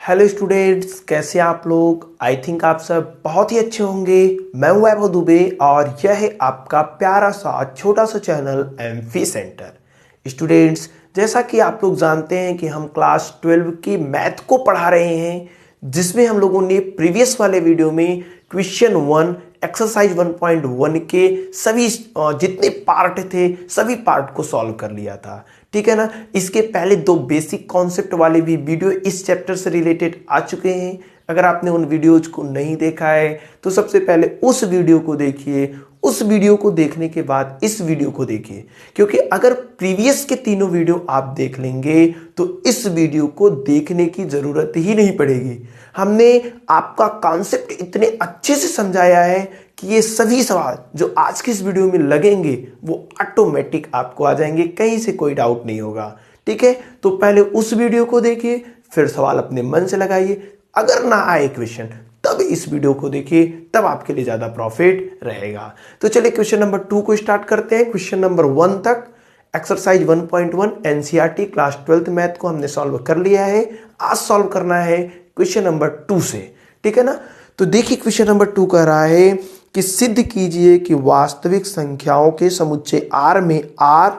Hello students, कैसे हैं आप लोग। आई थिंक आप सब बहुत ही अच्छे होंगे। मैं हूं वैभव दुबे और यह है आपका प्यारा सा छोटा सा चैनल एमफी सेंटर। स्टूडेंट्स, जैसा कि आप लोग जानते हैं कि हम क्लास 12 की मैथ को पढ़ा रहे हैं, जिसमें हम लोगों ने प्रीवियस वाले वीडियो में क्वेश्चन 1 एक्सरसाइज 1.1 के सभी जितने पार्ट थे सभी पार्ट को सॉल्व कर लिया था। ठीक है ना। इसके पहले दो बेसिक कॉन्सेप्ट वाले भी वीडियो इस चैप्टर से रिलेटेड आ चुके हैं। अगर आपने उन वीडियोज को नहीं देखा है तो सबसे पहले उस वीडियो को देखिए। उस वीडियो को देखने के बाद इस वीडियो को देखिए, क्योंकि अगर प्रीवियस के तीनों वीडियो आप देख लेंगे तो इस वीडियो को देखने की जरूरत ही नहीं पड़ेगी। हमने आपका कॉन्सेप्ट इतने अच्छे से समझाया है कि ये सभी सवाल जो आज की इस वीडियो में लगेंगे वो ऑटोमेटिक आपको आ जाएंगे, कहीं से कोई डाउट नहीं होगा। ठीक है, तो पहले उस वीडियो को देखिए, फिर सवाल अपने मन से लगाइए। अगर ना आए क्वेश्चन तब इस वीडियो को देखिए, तब आपके लिए ज्यादा प्रॉफिट रहेगा। तो चलिए क्वेश्चन नंबर 2 को स्टार्ट करते हैं। क्वेश्चन नंबर 1 तक exercise 1.1 NCERT class 12th math को हमने सॉल्व कर लिया है। आज सॉल्व करना है क्वेश्चन नंबर 2 से। ठीक है ना। तो देखिए क्वेश्चन नंबर 2 कह रहा है कि सिद्ध कीजिए कि वास्तविक संख्याओं के समुच्चय R में R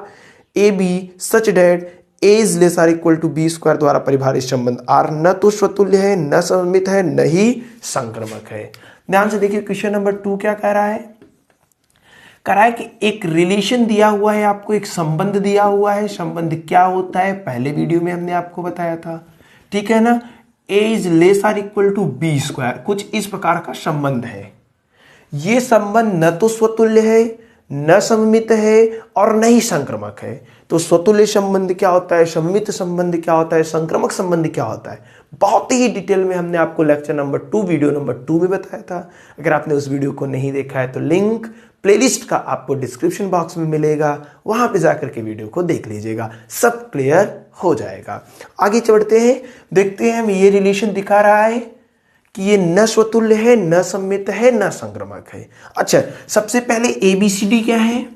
A B such that A is less or equal to B square द्वारा परिभाषित संबंध R न तो स्वतुल्य है, न सममित है, न ही संक्रमक है। ध्यान से देखिए क्वेश्चन नंबर 2 क्या कह रहा है। कह रहा है कि एक रिलेशन दिया हुआ है, आपको एक संबंध दिया हुआ है। संबंध क्या होता है पहले वीडियो में हमने आपको बताया था। ठीक है ना। A is less or equal to B square, कुछ इस प्रकार का संबंध है। ये संबंध न तो स्वतुल्य है, न सममित है और न ही संक्रमक है। तो स्वतुल्य संबंध क्या होता है, सममित संबंध क्या होता है, संक्रमक संबंध क्या होता है, बहुत ही डिटेल में हमने आपको लेक्चर नंबर 2 वीडियो नंबर 2 में बताया था। अगर आपने उस वीडियो को नहीं देखा है तो लिंक प्लेलिस्ट का आपको डिस्क्रिप्शन बॉक्स में मिलेगा, वहां पे जाकर के वीडियो को देख लीजिएगा, सब क्लियर हो जाएगा। आगे चढ़ते हैं, देखते हैं। ये रिलेशन दिखा रहा है कि ये न स्वतुल्य है, न सममित है, न संक्रमक है। अच्छा, सबसे पहले एबीसीडी क्या है।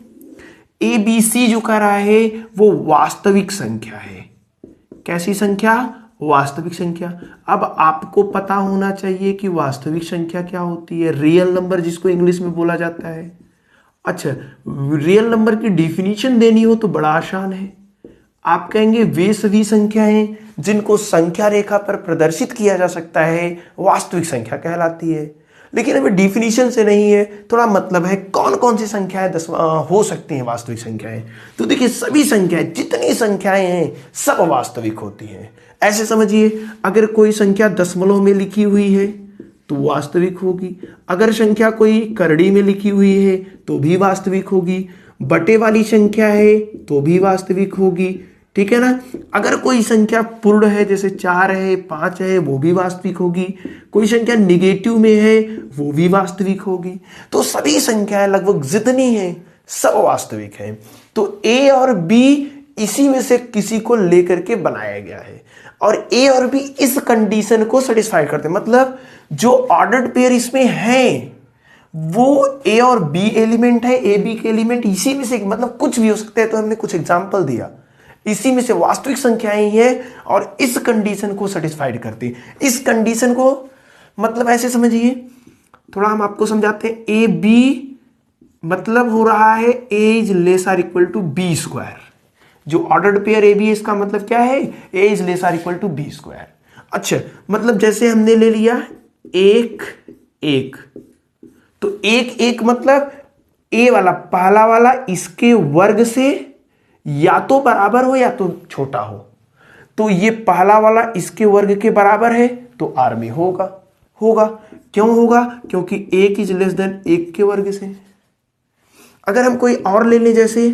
एबीसी जो कह रहा है वो वास्तविक संख्या है। कैसी संख्या, वास्तविक संख्या। अब आपको पता होना चाहिए कि वास्तविक संख्या क्या होती है, रियल नंबर जिसको इंग्लिश में बोला जाता है। अच्छा, रियल नंबर की डिफिनीशन देनी हो तो बड़ा आसान है। आप कहेंगे वे सभी संख्याएं जिनको संख्या रेखा पर प्रदर्शित किया जा सकता है वास्तविक संख्या कहलाती है। लेकिन अभी डिफिनीशन से नहीं है, थोड़ा मतलब है कौन कौन सी संख्याएं हो सकती हैं वास्तविक संख्याएं। तो देखिए सभी संख्याएं, जितनी संख्याएं हैं सब वास्तविक होती हैं। ऐसे समझिए, अगर कोई संख्या दशमलव में लिखी हुई है तो वास्तविक होगी। अगर संख्या कोई करड़ी में लिखी हुई है तो भी वास्तविक होगी। बटे वाली संख्या है तो भी वास्तविक होगी। ठीक है ना। अगर कोई संख्या पूर्ण है, जैसे 4 है, 5 है, वो भी वास्तविक होगी। कोई संख्या निगेटिव में है वो भी वास्तविक होगी। तो सभी संख्याएं लगभग जितनी हैं सब वास्तविक हैं। तो ए और बी इसी में से किसी को लेकर के बनाया गया है और ए और बी इस कंडीशन को सेटिस्फाई करते हैं। मतलब जो ऑर्डर्ड पेयर इसमें है वो ए और बी एलिमेंट है, ए बी के एलिमेंट इसी में से, मतलब कुछ भी हो सकते हैं। तो हमने कुछ एग्जांपल दिया, इसी में से वास्तविक संख्याएं हैं और इस कंडीशन को सेटिस्फाइड करती है। इस कंडीशन को मतलब ऐसे समझिए, थोड़ा हम आपको समझाते हैं। ए बी मतलब हो रहा है A is less or equal to B square. जो ऑर्डर्ड पेयर ए बी, इसका मतलब क्या है, A is less or equal to B square. अच्छा, मतलब जैसे हमने ले लिया 1 1, तो 1 1 मतलब ए वाला पहला वाला इसके वर्ग से या तो बराबर हो या तो छोटा हो। तो ये पहला वाला इसके वर्ग के बराबर है तो आर में होगा। क्यों होगा, क्योंकि 1 इज लेस देन 1 के वर्ग से। अगर हम कोई और ले लें, जैसे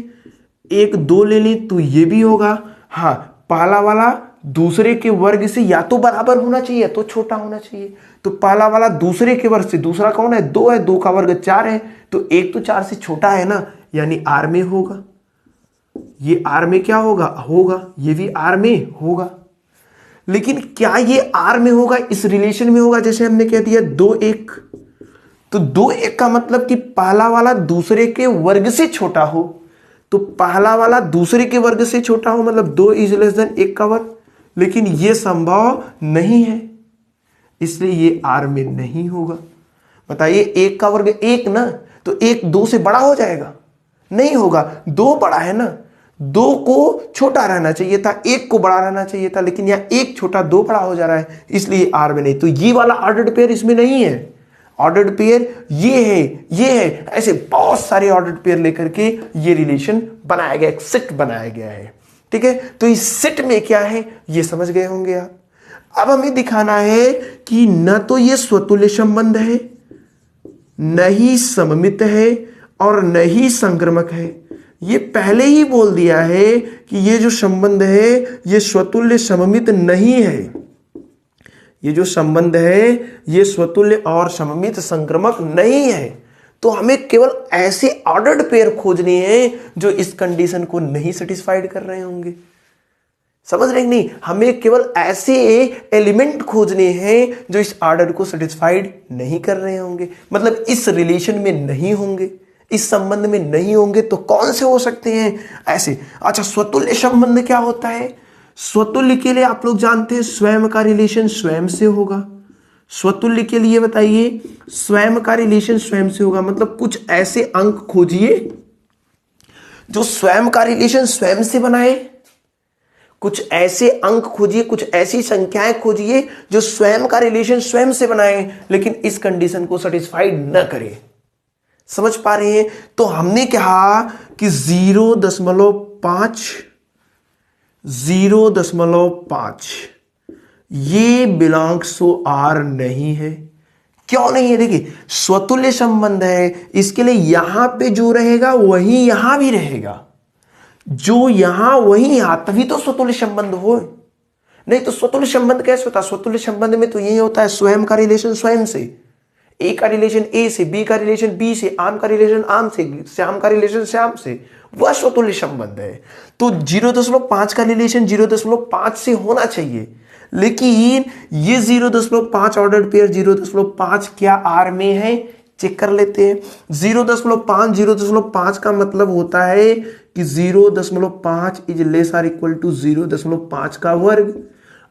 1 2 ले लें तो ये भी होगा। हाँ, पहला वाला दूसरे के वर्ग से या तो बराबर होना चाहिए या तो छोटा होना चाहिए। तो पहला वाला दूसरे के वर्ग से, दूसरा कौन है, 2 है, 2 का वर्ग 4 है, तो 1 तो 4 से छोटा है ना, यानी आर में होगा। ये आर में क्या होगा, ये भी आर में होगा। लेकिन क्या ये आर में होगा, इस रिलेशन में होगा। जैसे हमने कह दिया 2 1, तो 2 1 का मतलब कि पहला वाला दूसरे के वर्ग से छोटा हो। तो पहला वाला दूसरे के वर्ग से छोटा हो मतलब 2 इज लेस देन 1 का वर्ग। लेकिन यह संभव नहीं है। इसलिए ये आर में नहीं होगा। बताइए, एक का वर्ग एक ना, तो एक दो से बड़ा हो जाएगा? नहीं होगा, दो बड़ा है ना, दो को छोटा रहना चाहिए था, एक को बड़ा रहना चाहिए था, लेकिन यहां एक छोटा दो बड़ा हो जा रहा है, इसलिए आर में नहीं। तो ये वाला ऑर्डर्ड पेयर इसमें नहीं है। ऑर्डर्ड पेयर ये है, ये है, ऐसे बहुत सारे ऑर्डर्ड पेयर लेकर के ये रिलेशन बनाया गया, एक सेट बनाया गया है। ठीक है, तो इस सेट में क्या है ये समझ गए होंगे आप। अब हमें दिखाना है कि न तो ये स्वतुल्य संबंध है, न ही सममित है, और न ही संक्रमक है। ये पहले ही बोल दिया है कि ये जो संबंध है ये स्वतुल्य सममित नहीं है। ये जो संबंध है ये स्वतुल्य और सममित संक्रमक नहीं है। तो हमें केवल ऐसे ऑर्डर्ड पेयर खोजने हैं जो इस कंडीशन को नहीं सेटिस्फाइड कर रहे होंगे। समझ रहे नहीं, हमें केवल ऐसे एलिमेंट खोजने हैं जो इस ऑर्डर को सेटिस्फाइड नहीं कर रहे होंगे, मतलब इस रिलेशन में नहीं होंगे, इस संबंध में नहीं होंगे। तो कौन से हो सकते हैं ऐसे? अच्छा, स्वतुल्य संबंध क्या होता है? स्वतुल्य के लिए आप लोग जानते हैं स्वयं का रिलेशन स्वयं से होगा। स्वतुल्य के लिए बताइए, स्वयं का रिलेशन स्वयं से होगा, मतलब कुछ ऐसे अंक खोजिए जो स्वयं का रिलेशन स्वयं से बनाए। कुछ ऐसे अंक खोजिए, कुछ ऐसी संख्याएं खोजिए जो स्वयं का रिलेशन स्वयं से बनाए, लेकिन इस कंडीशन को सेटिस्फाइड न करे। समझ पा रहे हैं? तो हमने कहा कि 0.5 ये बिलोंग्स टू आर नहीं है। क्यों नहीं है? देखिए, स्वतुल्य संबंध है, इसके लिए यहां पे जो रहेगा वही यहां भी रहेगा, जो यहां वही यहां, तभी तो स्वतुल्य संबंध हो। नहीं तो स्वतुल्य संबंध कैसे होता? स्वतुल्य संबंध में तो यही होता है स्वयं का रिलेशन स्वयं से, ए का रिलेशन ए से, बी का रिलेशन बी से, आम का रिलेशन आम से, श्याम का रिलेशन श्याम से, वह स्वतुल्य संबंध है। तो 0.5 का रिलेशन 0.5 से होना चाहिए, लेकिन ये 0.5 ऑर्डर्ड पेयर 0.5 क्या आर में है? चेक कर लेते हैं। 0.5 का मतलब होता है कि 0.5 is less or equal to 0.5 का वर्ग।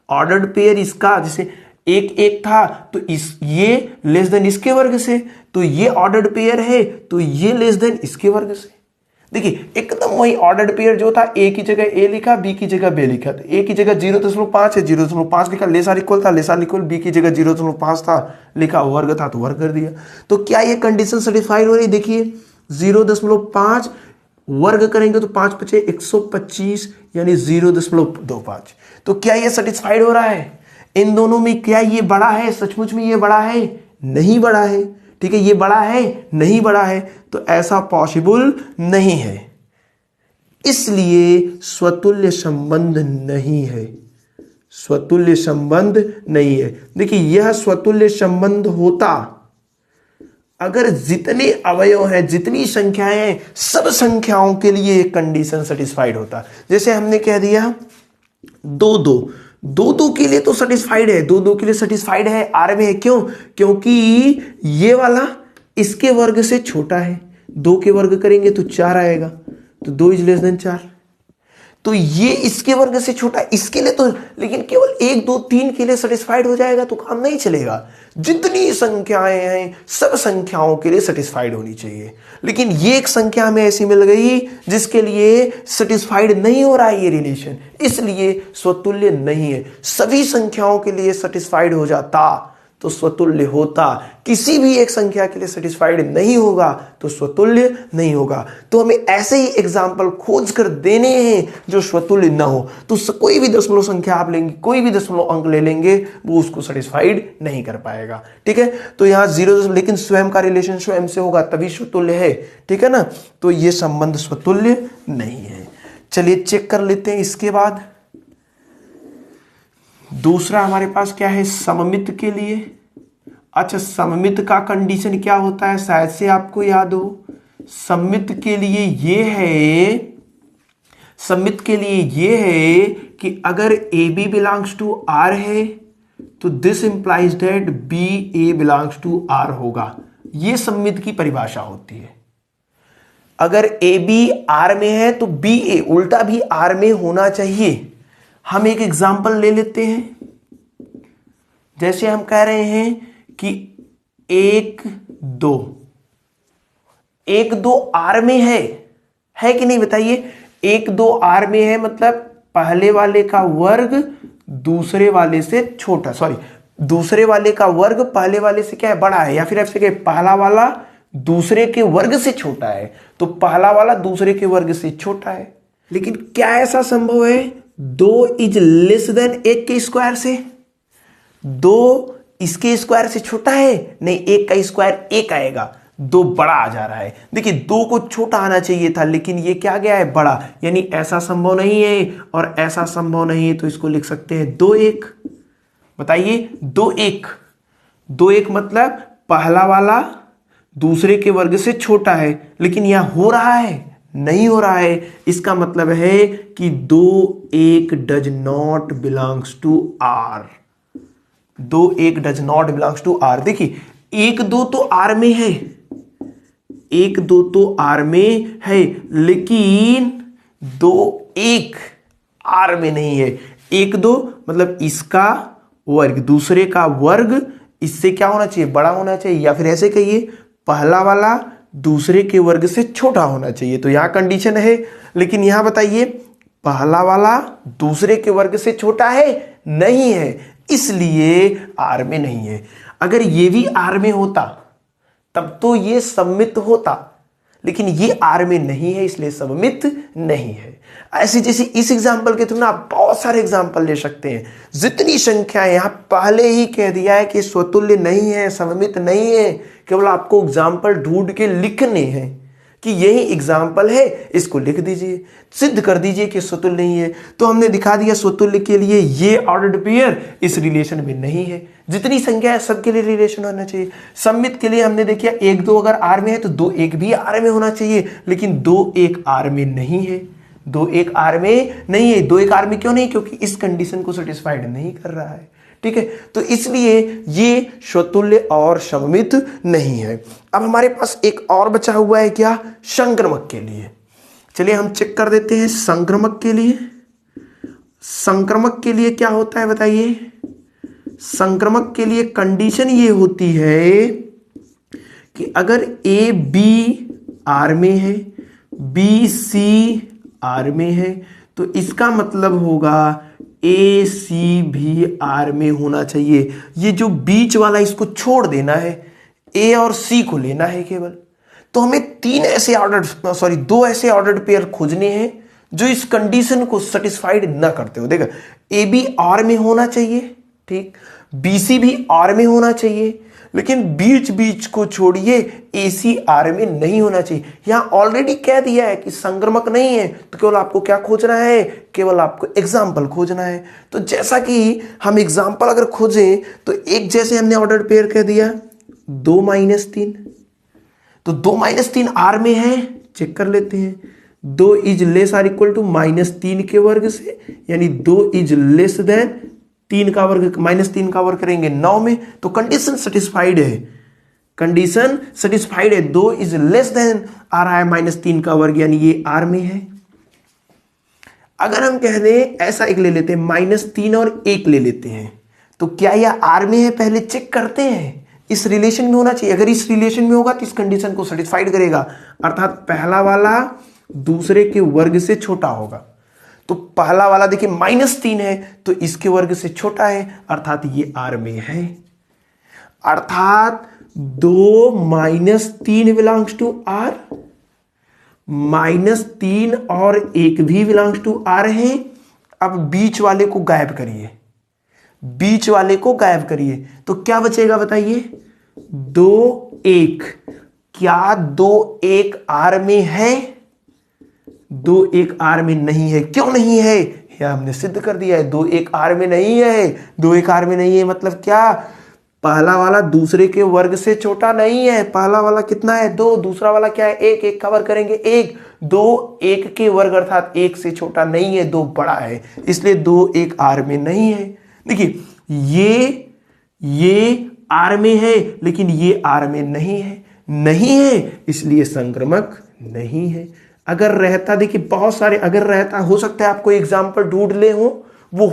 ऑर्डर्ड पेयर इसका, जैसे एक एक था तो ये लेस देन इसके वर्ग से, तो ये ऑर्डर्ड पेयर है तो ये लेस देन इसके वर्ग से। देखिए, एकदम वही ऑर्डर्ड पेयर जो था, ए की जगह ए लिखा, बी की जगह बी लिखा, तो ए की जगह 0.5 है, 0.5 लिखा, लेस आर इक्वल था, लेस आर इक्वल, बी की जगह 0.5 था लिखा, वर्ग था तो वर्ग कर दिया। तो क्या ये कंडीशन सेटिस्फाइड हो रही? देखिए, 0.5 वर्ग करेंगे तो 5 × 125 यानी 0.25। तो क्या ये सेटिस्फाइड हो रहा है? इन दोनों में क्या ये बड़ा है? सचमुच में ये बड़ा है? नहीं बड़ा है। ठीक है, ये बड़ा है? नहीं बड़ा है। तो ऐसा पॉसिबल नहीं है, इसलिए स्वतुल्य संबंध नहीं है। स्वतुल्य संबंध नहीं है। देखिए, यह स्वतुल्य संबंध होता अगर जितने अवयव हैं, जितनी संख्याएं हैं, सब संख्याओं के लिए एक कंडीशन सेटिस्फाइड होता। जैसे हमने कह दिया 2 के लिए तो सेटिस्फाइड है, 2 के लिए सेटिस्फाइड है, आर में है। क्यों? क्योंकि ये वाला इसके वर्ग से छोटा है, 2 के वर्ग करेंगे तो 4 आएगा, तो 2 इज लेस देन 4। तो ये इसके वर्ग से छोटा, इसके लिए तो, लेकिन केवल 1 2 3 के लिए सेटिस्फाइड हो जाएगा तो काम नहीं चलेगा। जितनी संख्याएं हैं सब संख्याओं के लिए सेटिस्फाइड होनी चाहिए। लेकिन ये एक संख्या हमें ऐसी मिल गई जिसके लिए सेटिस्फाइड नहीं हो रहा है ये रिलेशन, इसलिए स्वतुल्य नहीं है। सभी संख्याओं के लिए सेटिस्फाइड हो जाता तो स्वतुल्य होता, किसी भी एक संख्या के लिए सेटिस्फाइड नहीं होगा तो स्वतुल्य नहीं होगा। तो हमें ऐसे ही एग्जाम्पल खोज कर देने हैं जो स्वतुल्य ना हो। तो कोई भी दशमलव संख्या आप लेंगे, कोई भी दशमलव अंक ले लेंगे, वो उसको सेटिस्फाइड नहीं कर पाएगा। ठीक है, तो यहाँ 0, लेकिन स्वयं का रिलेशन स्वयं से होगा तभी स्वतुल्य है। ठीक है ना, तो ये संबंध स्वतुल्य नहीं है। चलिए चेक कर लेते हैं। इसके बाद दूसरा हमारे पास क्या है? सममित के लिए। अच्छा, सममित का कंडीशन क्या होता है? शायद से आपको याद हो। सममित के लिए ये है, सममित के लिए ये है कि अगर A B belongs to R है तो this implies that B A belongs to R होगा। ये सममित की परिभाषा होती है। अगर ए बी आर में है तो बी ए उल्टा भी आर में होना चाहिए। हम एक एग्जाम्पल ले लेते हैं। जैसे हम कह रहे हैं कि 1 2, 1 2 आर में है कि नहीं बताइए। 1 2 आर में है मतलब पहले वाले का वर्ग दूसरे वाले से छोटा, सॉरी दूसरे वाले का वर्ग पहले वाले से क्या है, बड़ा है, या फिर ऐसे कहे पहला वाला दूसरे के वर्ग से छोटा है, तो पहला वाला दूसरे के वर्ग से छोटा है। लेकिन क्या ऐसा संभव है 2 इज लेस देन 1 के स्क्वायर से? 2 इसके स्क्वायर से छोटा है? नहीं, 1 का स्क्वायर 1 आएगा, 2 बड़ा आ जा रहा है। देखिए 2 को छोटा आना चाहिए था, लेकिन ये क्या गया है, बड़ा, यानी ऐसा संभव नहीं है और ऐसा संभव नहीं है, तो इसको लिख सकते हैं 2 1। बताइए 2 1, 2 1 मतलब पहला वाला दूसरे के वर्ग से छोटा है, लेकिन यहां हो रहा है, नहीं हो रहा है। इसका मतलब है कि 2 1 does not belongs to R. 2 1 does not belongs to R. देखिए 1 2 तो आर में है, 1 2 तो आर में है, लेकिन 2 1 आर में नहीं है। 1 2 मतलब इसका वर्ग दूसरे का वर्ग इससे क्या होना चाहिए, बड़ा होना चाहिए, या फिर ऐसे कहिए पहला वाला दूसरे के वर्ग से छोटा होना चाहिए। तो यहां कंडीशन है, लेकिन यहां बताइए पहला वाला दूसरे के वर्ग से छोटा है, नहीं है, इसलिए आर में नहीं है। अगर ये भी आर में होता तब तो ये सममित होता, लेकिन ये आर में नहीं है, इसलिए सममित नहीं है। ऐसे जैसे इस एग्जाम्पल के थ्रू ना आप बहुत सारे एग्जाम्पल ले सकते हैं। जितनी संख्याएं यहां पहले ही कह दिया है कि स्वतुल्य नहीं है, सममित नहीं है, केवल आपको एग्जाम्पल ढूंढ के लिखने हैं कि यही एग्जाम्पल है, इसको लिख दीजिए, सिद्ध कर दीजिए कि स्वतुल्य नहीं है। तो हमने दिखा दिया स्वतुल्य के लिए ये ऑर्डर्ड पेयर इस रिलेशन में नहीं है। जितनी संख्या है सबके लिए रिलेशन होना चाहिए। सममित के लिए हमने देखा 1 2 अगर आर में है तो 2 1 भी आर में होना चाहिए, लेकिन 2 1 आर में नहीं है। 2 1 आर में नहीं है। 2 1 आर में क्यों नहीं? क्योंकि इस कंडीशन को सेटिस्फाइड नहीं कर रहा है। ठीक है, तो इसलिए ये स्वतुल्य और सममित नहीं है। अब हमारे पास एक और बचा हुआ है, क्या? संक्रामक के लिए। चलिए हम चेक कर देते हैं संक्रामक के लिए। संक्रामक के लिए क्या होता है बताइए? संक्रामक के लिए कंडीशन ये होती है कि अगर ए बी आर में है, बी सी आर में है, तो इसका मतलब होगा ए सी भी आर में होना चाहिए। ये जो बीच वाला इसको छोड़ देना है, ए और सी को लेना है केवल। तो हमें 2 ऐसे ऑर्डर्ड पेयर खोजने हैं जो इस कंडीशन को सेटिस्फाइड ना करते हो। देखो ए बी आर में होना चाहिए, ठीक, बी सी भी आर में होना चाहिए, लेकिन बीच बीच को छोड़िए, ए सी आर में नहीं होना चाहिए। यहां ऑलरेडी कह दिया है कि संक्रामक नहीं है, तो केवल आपको क्या खोजना है? केवल आपको एग्जाम्पल खोजना है। तो जैसा कि हम एग्जाम्पल अगर खोजें तो एक जैसे हमने ऑर्डर पेयर कह दिया 2 - 3, तो 2 - 3 आर में है, चेक कर लेते हैं। 2 is less or equal to -3 के वर्ग से, यानी 2 इज लेस देन 3 का वर्ग -3 का वर्ग करेंगे 9 में, तो कंडीशन सेटिस्फाइड है। कंडीशन सेटिस्फाइड है। 2 इज लेस देन आ रहा है -3 का वर्ग, यानी ये आर में है। अगर हम कह दें ऐसा एक ले लेते हैं, -3 और 1 ले लेते हैं, तो क्या यह आर में है? पहले चेक करते हैं। इस रिलेशन में होना चाहिए। अगर इस रिलेशन में होगा तो इस कंडीशन को सेटिस्फाइड करेगा, अर्थात पहला वाला दूसरे के वर्ग से छोटा होगा। तो पहला वाला देखिए -3 है, तो इसके वर्ग से छोटा है, अर्थात ये आर में है। अर्थात 2 - 3 बिलोंग्स टू आर, -3 और 1 भी बिलोंग्स टू आर है। अब बीच वाले को गायब करिए, बीच वाले को गायब करिए, तो क्या बचेगा बताइए? 2 1। क्या 2 1 आर में है? 2 1 आर में नहीं है। क्यों नहीं है? यह हमने सिद्ध कर दिया है, 2 1 आर में नहीं है। 2 1 आर में नहीं है मतलब क्या? पहला वाला दूसरे के वर्ग से छोटा नहीं है। पहला वाला कितना है? 2, दूसरा वाला क्या है? 1, 1 का वर्ग करेंगे 1, 2 1 के वर्ग अर्थात 1 से छोटा नहीं है, 2 बड़ा है, इसलिए 2 1 आर में नहीं है। देखिए ये आर में है, लेकिन ये आर में नहीं है, इसलिए संक्रामक नहीं है। अगर रहता, देखिए बहुत सारे अगर रहता, हो सकता है आपको एग्जाम्पल ढूंढ ले हो, वो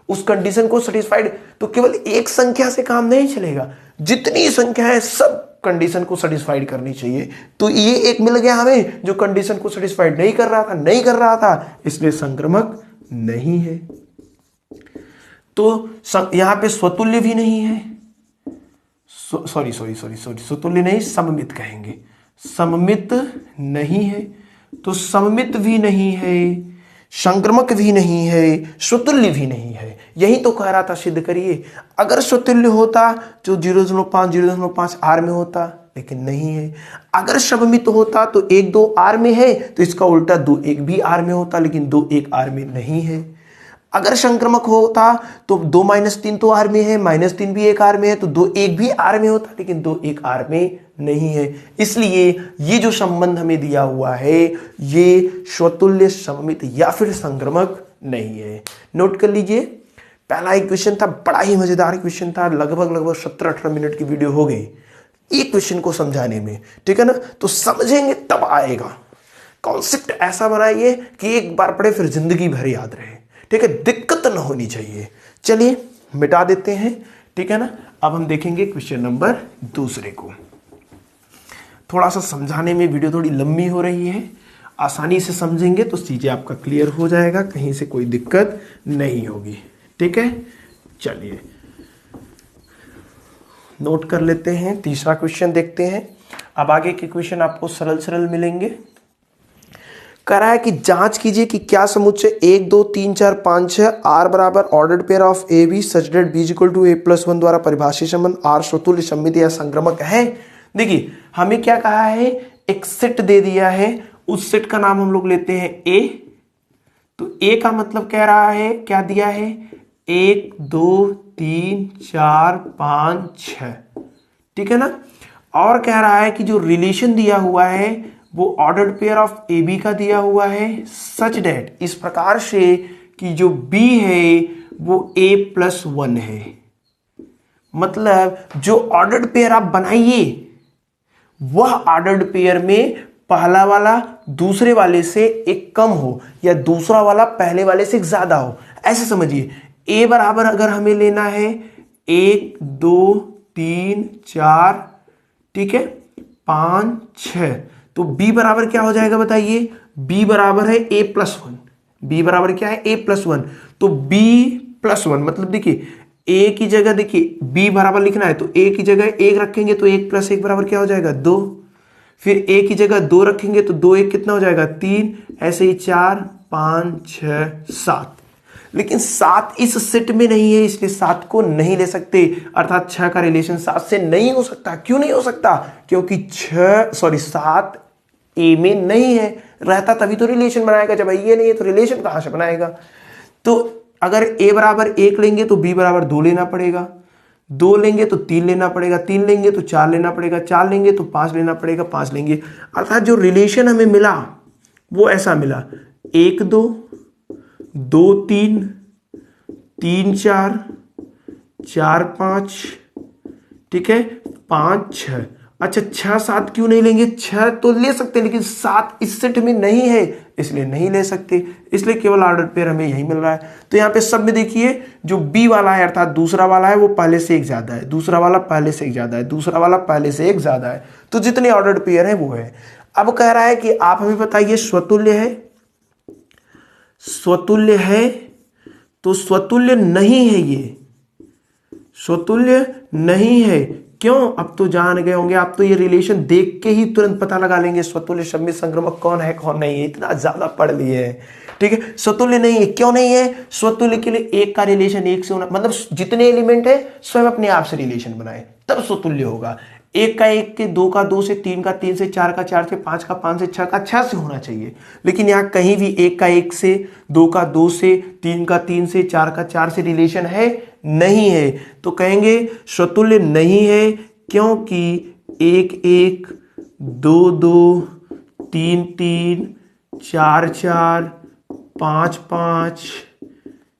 उस कंडीशन को सेटिस्फाइड, तो केवल एक संख्या से काम नहीं चलेगा, जितनी संख्या है सब कंडीशन को सेटिस्फाइड करनी चाहिए। तो ये एक मिल गया हमें जो कंडीशन को सेटिस्फाइड नहीं कर रहा था, इसलिए संक्रमक नहीं है। तो यहां पे स्वतुल्य भी नहीं है, सॉरी स्वतुल्य नहीं, सममित कहेंगे, सममित नहीं है। तो सममित भी नहीं है, संक्रमक भी नहीं है, स्वतुल्य भी नहीं है। यही तो कह रहा था, सिद्ध करिए। अगर स्वतुल्य होता तो 0.5 आर में होता, लेकिन नहीं है। अगर सममित होता तो 1 2 आर में है, तो इसका उल्टा 2 1 भी आर में होता, लेकिन 2 1 आर में नहीं है। अगर संक्रमक होता तो 2 -3 तो आर में है, -3 भी 1 आर में है, तो 2 1 भी आर में होता, लेकिन 2 1 आर में नहीं है। इसलिए ये जो संबंध हमें दिया हुआ है ये स्वतुल्य, सममित या फिर संक्रमक नहीं है। नोट कर लीजिए, पहला एक क्वेश्चन था, बड़ा ही मजेदार क्वेश्चन था, लगभग 17-18 मिनट की वीडियो हो गई एक क्वेश्चन को समझाने में, ठीक है ना। तो समझेंगे तब आएगा। कॉन्सेप्ट ऐसा बनाइए कि एक बार पढ़े फिर जिंदगी भर याद रहे, ठीक है, दिक्कत ना होनी चाहिए। चलिए मिटा देते हैं, ठीक है ना। अब हम देखेंगे क्वेश्चन नंबर 2 को। थोड़ा सा समझाने में वीडियो थोड़ी लंबी हो रही है, आसानी से समझेंगे तो चीजें आपका क्लियर हो जाएगा, कहीं से कोई दिक्कत नहीं होगी, ठीक है। चलिए नोट कर लेते हैं, तीसरा क्वेश्चन देखते हैं। अब आगे के क्वेश्चन आपको सरल मिलेंगे। कह रहा है कि जांच कीजिए कि क्या समुच्चय 1 2 3 4 5 6 आर बराबर ordered pair of A B such that B equal to a+1 द्वारा परिभाषित संबंध आर स्वतुल्य, सममित या संक्रमक है। देखिए हमें क्या कहा है, एक सेट दे दिया है, उस सेट का नाम हम लोग लेते हैं ए। तो ए का मतलब कह रहा है, क्या दिया है, 1 2 3 4 5 6, ठीक है ना। और कह रहा है कि जो रिलेशन दिया हुआ है वो ordered pair of A B का दिया हुआ है, सच डेट, इस प्रकार से कि जो बी है वो a+1 है। मतलब जो ऑर्डर्ड पेयर आप बनाइए वह ऑर्डर्ड पेयर में पहला वाला दूसरे वाले से एक कम हो या दूसरा वाला पहले वाले से ज्यादा हो, ऐसे समझिए। ए बराबर अगर हमें लेना है 1 2 3 4, ठीक है, 5 6, तो b बराबर क्या हो जाएगा बताइए, b बराबर है a+1। b बराबर क्या है, a+1। तो b+1 मतलब देखिए a की जगह, देखिए b बराबर लिखना है तो a की जगह 1 रखेंगे तो 1 + 1 बराबर क्या हो जाएगा, 2। फिर a की जगह 2 रखेंगे तो 2 1 कितना हो जाएगा, 3। ऐसे ही 4 5 6 7। लेकिन 7 इस सेट में नहीं है, इसलिए 7 को नहीं ले सकते, अर्थात 6 का रिलेशन 7 से नहीं हो सकता। क्यों नहीं हो सकता, क्योंकि 7 ए में नहीं है, रहता तभी तो रिलेशन बनाएगा, जब ये नहीं है तो रिलेशन कहां से बनाएगा। तो अगर a बराबर 1 लेंगे तो b बराबर 2 लेना पड़ेगा, 2 लेंगे तो 3 लेना पड़ेगा, 3 लेंगे तो 4 लेना पड़ेगा, 4 लेंगे तो 5 लेना पड़ेगा, 5 लेंगे, अर्थात जो रिलेशन हमें मिला वो ऐसा मिला, 1 2 2 3 3 4 4 5, ठीक है, 5 6। अच्छा 6 7 क्यों नहीं लेंगे, 6 तो ले सकते हैं लेकिन 7 इस सेट में नहीं है, इसलिए नहीं ले सकते, इसलिए केवल ऑर्डर पेयर हमें यही मिल रहा है। तो यहाँ पे सब में देखिए जो बी वाला है अर्थात दूसरा वाला है वो पहले से एक ज्यादा है, दूसरा वाला पहले से एक ज्यादा है, दूसरा वाला पहले से एक ज्यादा है, तो जितने ऑर्डर्ड पेयर है वो है। अब कह रहा है कि आप हमें बताइए स्वतुल्य है, स्वतुल्य है, तो स्वतुल्य नहीं है, ये स्वतुल्य नहीं है। क्यों, अब तो जान गए होंगे आप, तो ये रिलेशन देख के ही तुरंत पता लगा लेंगे स्वतुल्य, सममित, संक्रमक कौन है कौन नहीं है, इतना ज्यादा पढ़ लिए हैं, ठीक है। स्वतुल्य नहीं है, क्यों नहीं है, स्वतुल्य के लिए एक का रिलेशन एक से होना, मतलब जितने एलिमेंट है स्वयं अपने आप से रिलेशन बनाए तब स्वतुल्य होगा। 1 का 1 से, 2 का 2 से, 3 का 3 से, 4 का 4 से, 5 का 5 से, 6 का 6 से होना चाहिए। लेकिन यहाँ कहीं भी 1 का 1 से, 2 का 2 से, 3 का 3 से, 4 का 4 से रिलेशन है नहीं है, तो कहेंगे स्वतुल्य नहीं है, क्योंकि 1 1 2 2 3 3 4 4 5 5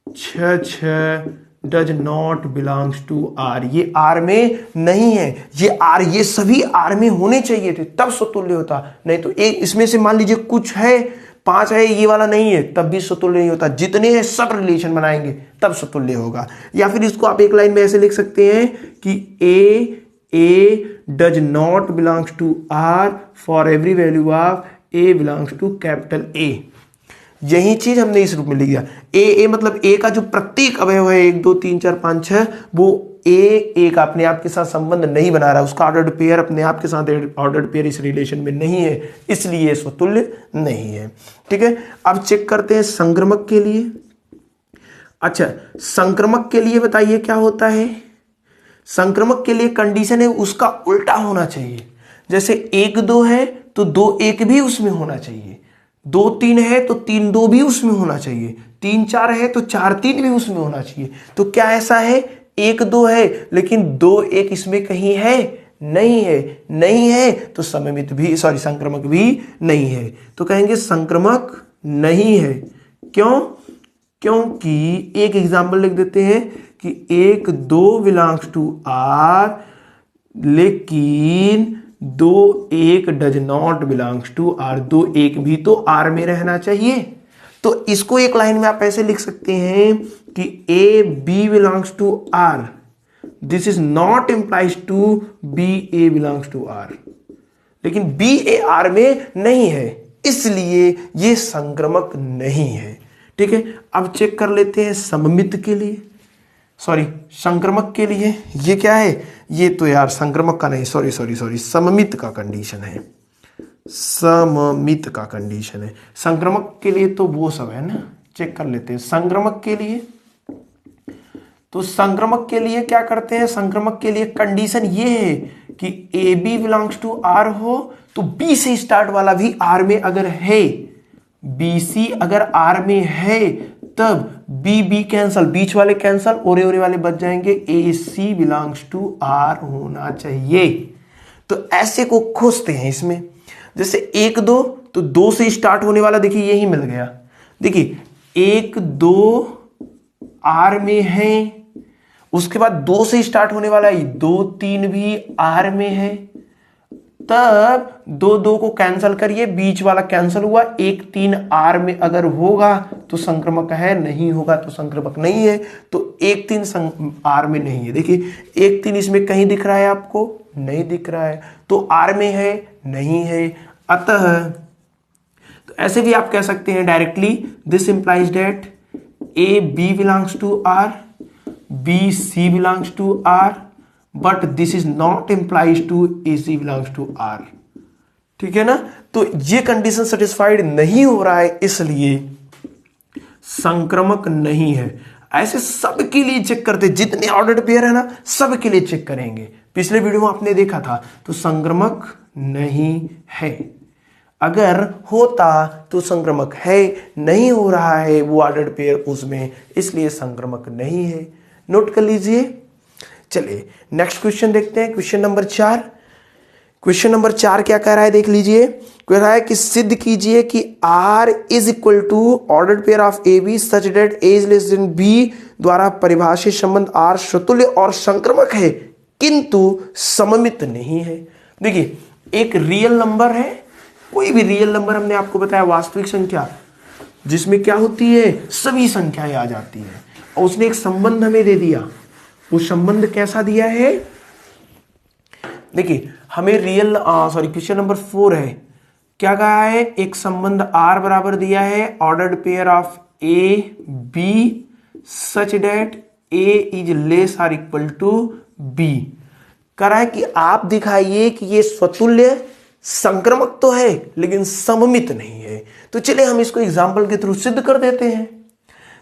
6 6 does not belongs to R. ये आर में नहीं है, ये आर, ये सभी आर में होने चाहिए थे तब स्वतुल्य होता, नहीं तो एक इसमें से मान लीजिए कुछ है 5 है ये वाला नहीं है तब भी स्वतुल्य नहीं होता, जितने हैं सब रिलेशन बनाएंगे तब स्वतुल्य होगा। या फिर इसको आप एक लाइन में ऐसे लिख सकते हैं कि A does not belongs to R for every value of A belongs to capital A. यही चीज हमने इस रूप में लिख दिया। ए मतलब ए का जो प्रत्येक अवयव है 1 2 3 4 5 6 वो ए का अपने आप के साथ संबंध नहीं बना रहा है, उसका ऑर्डर्ड पेयर अपने आप के साथ ऑर्डर्ड पेयर इस रिलेशन में नहीं है, इसलिए स्वतुल्य नहीं है। ठीक है, अब चेक करते हैं संक्रामक के लिए। अच्छा, संक्रामक के लिए बताइए क्या होता है। संक्रामक के लिए कंडीशन है उसका उल्टा होना चाहिए। जैसे 1 2 है तो 2 1 भी उसमें होना चाहिए, 2 3 है तो 3 2 भी उसमें होना चाहिए, 3 4 है तो 4 3 भी उसमें होना चाहिए। तो क्या ऐसा है 1 2 है लेकिन 2 1 इसमें कहीं है नहीं है तो सममित भी संक्रामक भी नहीं है। तो कहेंगे संक्रामक नहीं है। क्यों? क्योंकि एक एग्जाम्पल लिख देते हैं कि 1 2 बिलोंग्स टू आर लेकिन 2 1 does not belongs to R. 2 1 भी तो आर में रहना चाहिए। तो इसको एक लाइन में आप ऐसे लिख सकते हैं कि A B belongs to R, this is not implies to B A belongs to R. लेकिन बी ए आर में नहीं है, इसलिए ये संक्रामक नहीं है। ठीक है, अब चेक कर लेते हैं सममित के लिए, संक्रामक के लिए। ये क्या है? ये तो यार संक्रामक का नहीं, सॉरी सममित का कंडीशन है, सममित का कंडीशन है। संक्रामक के लिए तो वो सब है ना, चेक कर लेते हैं संक्रामक के लिए। तो संक्रामक के लिए क्या करते हैं? संक्रामक के लिए कंडीशन ये है कि A B belongs to R हो तो बी से स्टार्ट वाला भी आर में अगर है, बी सी अगर आर में है तब बी बी कैंसल, बीच वाले कैंसल, ओरे ओरे वाले बच जाएंगे, ए सी बिलोंग्स टू आर होना चाहिए। तो ऐसे को खोजते हैं इसमें। जैसे 1 2 तो 2 से स्टार्ट होने वाला देखिए यही मिल गया। देखिए 1 2 आर में है, उसके बाद 2 से स्टार्ट होने वाला 2 3 भी आर में है, तब 2 2 को कैंसिल करिए, बीच वाला कैंसिल हुआ, 1 3 आर में अगर होगा तो संक्रामक है, नहीं होगा तो संक्रामक नहीं है। तो 1 3 आर में नहीं है। देखिए 1 3 इसमें कहीं दिख रहा है आपको? नहीं दिख रहा है, तो आर में है नहीं है। अतः तो ऐसे भी आप कह सकते हैं directly, this implies that A B belongs to R, B C belongs to R, but this is not implies to A C belongs to R. ठीक है ना? तो ये कंडीशन सेटिस्फाइड नहीं हो रहा है, इसलिए संक्रामक नहीं है। ऐसे सबके लिए चेक करते, जितने ऑर्डर्ड पेयर है ना सबके लिए चेक करेंगे। पिछले वीडियो में आपने देखा था, तो संक्रामक नहीं है। अगर होता तो संक्रामक है, नहीं हो रहा है वो ऑर्डर्ड पेयर उसमें, इसलिए संक्रामक नहीं है। नोट कर लीजिए। चलिए नेक्स्ट क्वेश्चन देखते हैं, क्वेश्चन नंबर 4। क्वेश्चन नंबर 4 क्या कह रहा है देख लीजिए। कह रहा है कि सिद्ध कीजिए कि R is equal to ordered pair of A B such that A is less than B द्वारा परिभाषित संबंध R स्वतुल्य और संक्रामक है किंतु सममित नहीं है। देखिए एक रियल नंबर है, कोई भी रियल नंबर हमने आपको बताया वास्तविक संख्या, जिसमें क्या होती है सभी संख्याएं आ जाती है, और उसने एक संबंध हमें दे दिया। वो संबंध कैसा दिया है? देखिए हमें क्वेश्चन नंबर 4 है, क्या कहा है? एक संबंध R बराबर दिया है ordered pair of A B such that A is less or equal to B. कह रहा है कि आप दिखाइए कि ये स्वतुल्य संक्रामक तो है लेकिन सममित नहीं है। तो चलिए हम इसको एग्जाम्पल के थ्रू सिद्ध कर देते हैं।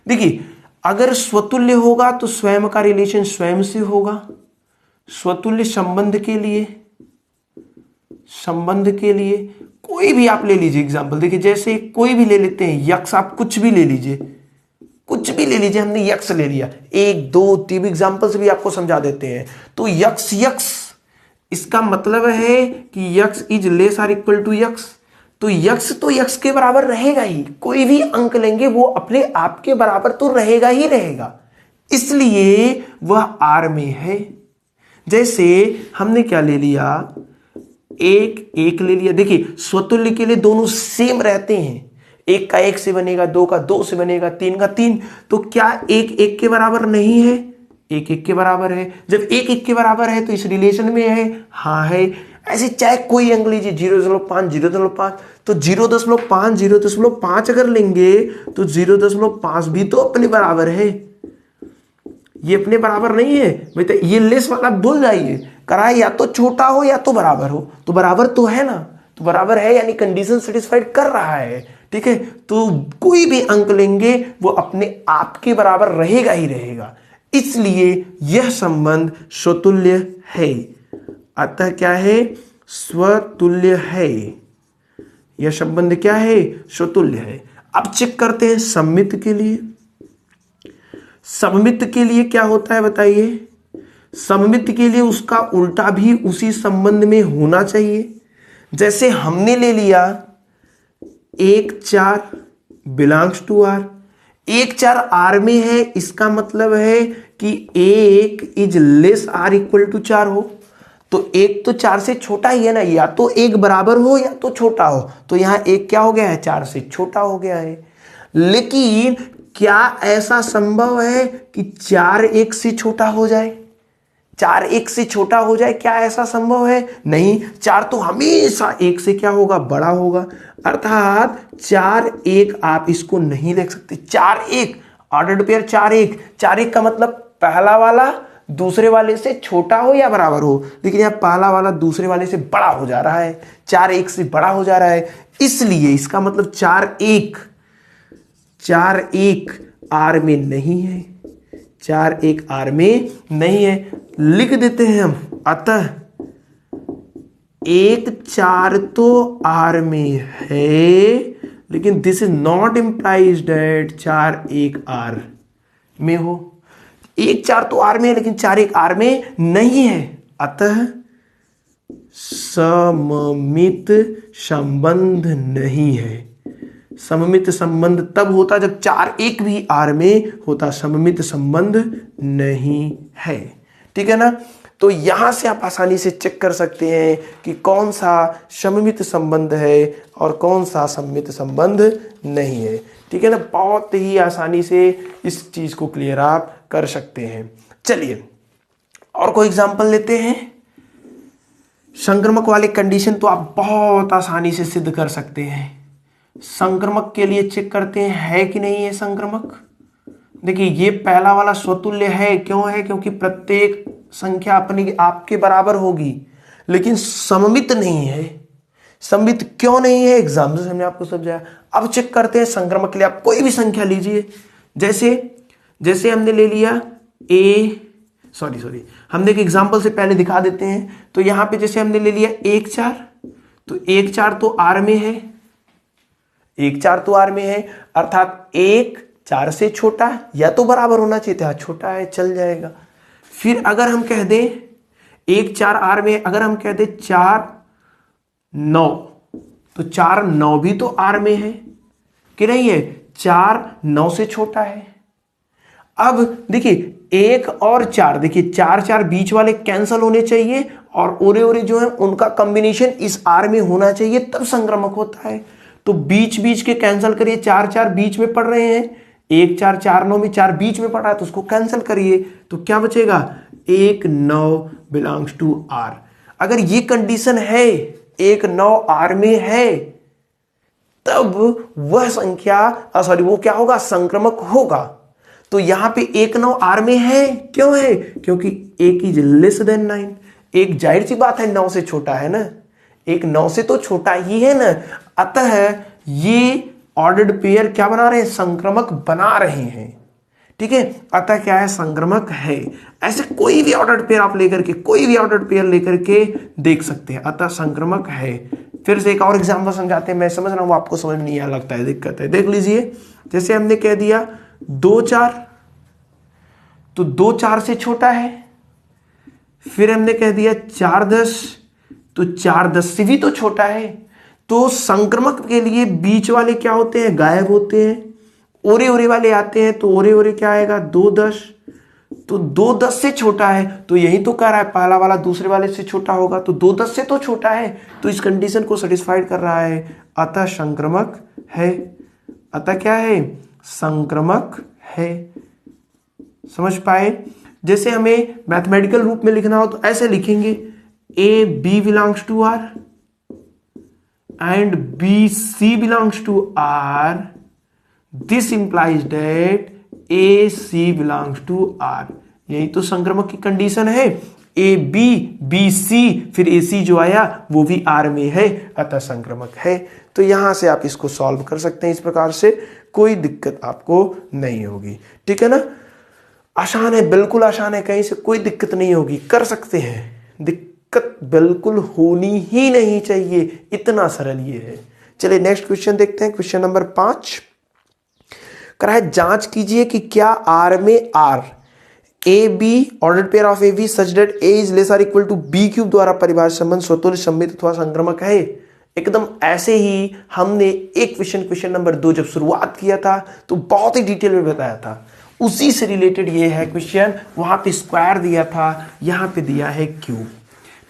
देखिए अगर स्वतुल्य होगा तो स्वयं का रिलेशन स्वयं से होगा। स्वतुल्य संबंध के लिए कोई भी आप ले लीजिए एग्जाम्पल। देखिए जैसे कोई भी ले लेते हैं, यक्स, आप कुछ भी ले लीजिए, हमने यक्स ले लिया, 1 2 3 एग्जाम्पल से भी आपको समझा देते हैं। तो यक्स इसका मतलब है कि X is less or equal to X. तो यक्स के बराबर रहेगा ही, कोई भी अंक लेंगे वो अपने आप के बराबर तो रहेगा ही रहेगा, इसलिए वह आर में है। जैसे हमने क्या ले लिया, 1 1 ले लिया। देखिए स्वतुल्य के लिए दोनों सेम रहते हैं, एक का एक से बनेगा, दो का दो से बनेगा, तीन का तीन। तो क्या एक एक के बराबर नहीं है? एक एक के बराबर है। जब एक एक के बराबर है तो इस रिलेशन में है, हाँ है। ऐसे चाहे कोई अंक लीजिए, 0.5 0.5, तो 0.5 0.5 अगर लेंगे तो 0.5 भी तो अपने बराबर है। ये अपने बराबर नहीं है बेटा, ये लेस वाला भूल जाइए, कराए या तो छोटा हो या तो बराबर हो। तो बराबर तो है ना, तो बराबर है यानी कंडीशन सेटिस्फाइड कर रहा है। ठीक है, तो कोई भी अंक लेंगे वो अपने आप के बराबर रहेगा ही रहेगा, इसलिए यह संबंध स्वतुल्य है। अतः क्या है? स्वतुल्य है। यह संबंध क्या है? स्वतुल्य है। अब चेक करते हैं सममित के लिए। सममित के लिए क्या होता है बताइए? सममित के लिए उसका उल्टा भी उसी संबंध में होना चाहिए। जैसे हमने ले लिया 1 4 बिलोंग्स टू आर, 1 4 आर में है, इसका मतलब है कि 1 is less or equal to 4 हो। तो 1 तो 4 से छोटा ही है ना, या तो 1 बराबर हो या तो छोटा हो। तो यहां 1 क्या हो गया है? 4 से छोटा हो गया है। लेकिन क्या ऐसा संभव है कि 4 1 से छोटा हो जाए? 4 1 से छोटा हो जाए, क्या ऐसा संभव है? नहीं, 4 तो हमेशा 1 से क्या होगा? बड़ा होगा। अर्थात 4 1 आप इसको नहीं लिख सकते। 4 1 ऑर्डर्ड पेयर 4 1, 4 1 का मतलब पहला वाला दूसरे वाले से छोटा हो या बराबर हो, लेकिन यहां पहला वाला दूसरे वाले से बड़ा हो जा रहा है, 4 1 से बड़ा हो जा रहा है, इसलिए इसका मतलब 4 1 आर में नहीं है। 4 1 आर में नहीं है, लिख देते हैं हम। अतः 1 4 तो आर में है, लेकिन this is not implies that 4 1 R में हो। 1 4 तो आर में है, लेकिन 4 1 आर में नहीं है। अतः सममित संबंध नहीं है। सममित संबंध तब होता जब 4 1 भी आर में होता, सममित संबंध नहीं है। ठीक है ना? तो यहां से आप आसानी से चेक कर सकते हैं कि कौन सा सममित संबंध है और कौन सा सममित संबंध नहीं है। ठीक है ना? बहुत ही आसानी से इस चीज को क्लियर आप कर सकते हैं। चलिए और कोई एग्जांपल लेते हैं। संक्रामक वाले कंडीशन तो आप बहुत आसानी से सिद्ध कर सकते हैं। संक्रामक के लिए चेक करते हैं है कि नहीं है संक्रामक। देखिए ये पहला वाला स्वतुल्य है, क्यों है? क्योंकि प्रत्येक संख्या अपनी आपके बराबर होगी, लेकिन सममित नहीं है। सममित क्यों नहीं है? एग्जाम्पल से हमने आपको समझाया। अब चेक करते हैं संक्रामक के लिए। आप कोई भी संख्या लीजिए, जैसे हमने ले लिया हमने एक एग्जाम्पल से पहले दिखा देते हैं। तो यहां पे जैसे हमने ले लिया 1 4, तो 1 4 तो आर में है, 1 4 तो आर में है, अर्थात 1 4 से छोटा या तो बराबर होना चाहिए था, छोटा है चल जाएगा। फिर अगर हम कह दें 1 4 आर में, अगर हम कह दें 4 9, तो 4 9 भी तो आर में है कि नहीं है? 4 9 से छोटा है। अब देखिए 1 और 4, देखिए 4 4 बीच वाले कैंसल होने चाहिए और ओरे जो है उनका कॉम्बिनेशन इस आर में होना चाहिए, तब संक्रामक होता है। तो बीच बीच के कैंसिल करिए, 4 4 बीच में पड़ रहे हैं, 1 4 4 9 में 4 बीच में पड़ा है, तो उसको कैंसिल करिए, तो क्या बचेगा? 1 9 बिलोंग्स टू आर। अगर ये कंडीशन है 1 9 आर में है, तब वह संख्या वो क्या होगा? संक्रामक होगा। तो यहां पे 1 9 आर में है, क्यों है? क्योंकि 1 इज लेस देन 9। एक जाहिर सी बात है 9 से छोटा है ना, 1 9 से तो छोटा ही है ना। अतः ये ऑर्डर्ड पेयर क्या बना रहे हैं? संक्रामक बना रहे हैं। ठीक है, अतः क्या है? संक्रामक है। ऐसे कोई भी ऑर्डर्ड पेयर आप लेकर के, कोई भी ऑर्डर्ड पेयर लेकर के देख सकते हैं, अतः संक्रामक है। फिर से एक और एग्जांपल समझाते हैं। मैं समझ रहा हूं आपको समझ नहीं आ लगता है, दिक्कत है। देख लीजिए, जैसे हमने कह दिया 2 4, तो 2 4 से छोटा है। फिर हमने कह दिया 4 10, तो 4 10 से भी तो छोटा है। तो संक्रामक के लिए बीच वाले क्या होते हैं? गायब होते हैं। ओरे वाले आते हैं, तो ओरे क्या आएगा? 2 10, तो 2 10 से छोटा है, तो यही तो कह रहा है पहला वाला दूसरे वाले से छोटा होगा, तो 2 10 से तो छोटा है, तो इस कंडीशन को सेटिस्फाइड कर रहा है, अतः संक्रामक है। अतः क्या है, संक्रामक है। समझ पाए? जैसे हमें मैथमेटिकल रूप में लिखना हो तो ऐसे लिखेंगे, A B belongs to R and B C belongs to R, this implies that A C belongs to R. यही तो संक्रामक की कंडीशन है, ए बी, बी सी, फिर ए सी जो आया वो भी आर में है, अतः संक्रामक है। तो यहां से आप इसको सॉल्व कर सकते हैं इस प्रकार से, कोई दिक्कत आपको नहीं होगी। ठीक है ना? आसान है, बिल्कुल आसान है, कहीं से कोई दिक्कत नहीं होगी, कर सकते हैं। दिक्कत बिल्कुल होनी ही नहीं चाहिए, इतना सरल ये है। चलिए नेक्स्ट क्वेश्चन देखते हैं, क्वेश्चन नंबर 5 करा है, जांच कीजिए कि क्या आर में R A B ordered pair of A B such that A is less or equal to B cube द्वारा परिभाषित संबंध स्वतुल्य, सममित अथवा संक्रामक है। एकदम ऐसे ही हमने एक क्वेश्चन नंबर 2 जब शुरुआत किया था तो बहुत ही डिटेल में बताया था, उसी से रिलेटेड ये है क्वेश्चन। वहां पे स्क्वायर दिया था, यहां पे दिया है क्यूब।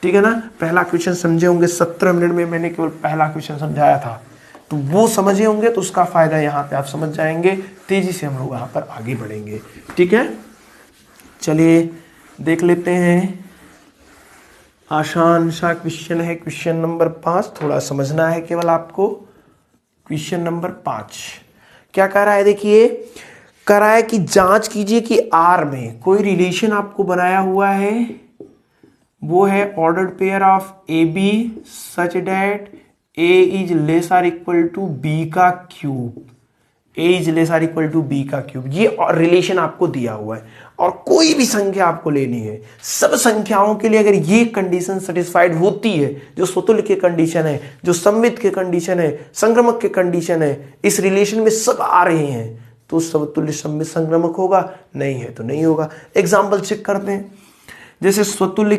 ठीक है ना? पहला क्वेश्चन समझे होंगे, 17 मिनट में मैंने केवल पहला क्वेश्चन समझाया था, तो वो समझे होंगे तो उसका फायदा यहाँ पे आप समझ जाएंगे। तेजी से हम लोग यहाँ पर आगे बढ़ेंगे। ठीक है, चलिए देख लेते हैं। आसान सा क्वेश्चन है, क्वेश्चन नंबर 5, थोड़ा समझना है केवल आपको। क्वेश्चन नंबर 5 क्या कह रहा है, देखिए कह रहा है कि जांच कीजिए कि आर में कोई रिलेशन आपको बनाया हुआ है, वो है ordered pair of A B such that A is less or equal to B का cube, A is less or equal to B का क्यूब। ये रिलेशन आपको दिया हुआ है और कोई भी संख्या आपको लेनी है। सब संख्याओं के लिए अगर ये कंडीशन सेटिस्फाइड होती है, जो स्वतुल्य के कंडीशन है, जो सममित के कंडीशन है, संक्रामक के कंडीशन है, इस रिलेशन में सब आ रहे हैं, तो समतुल्य सममित संक्रामक होगा, नहीं है तो नहीं होगा। एग्जाम्पल चेक करते हैं। जैसे स्वतुल्य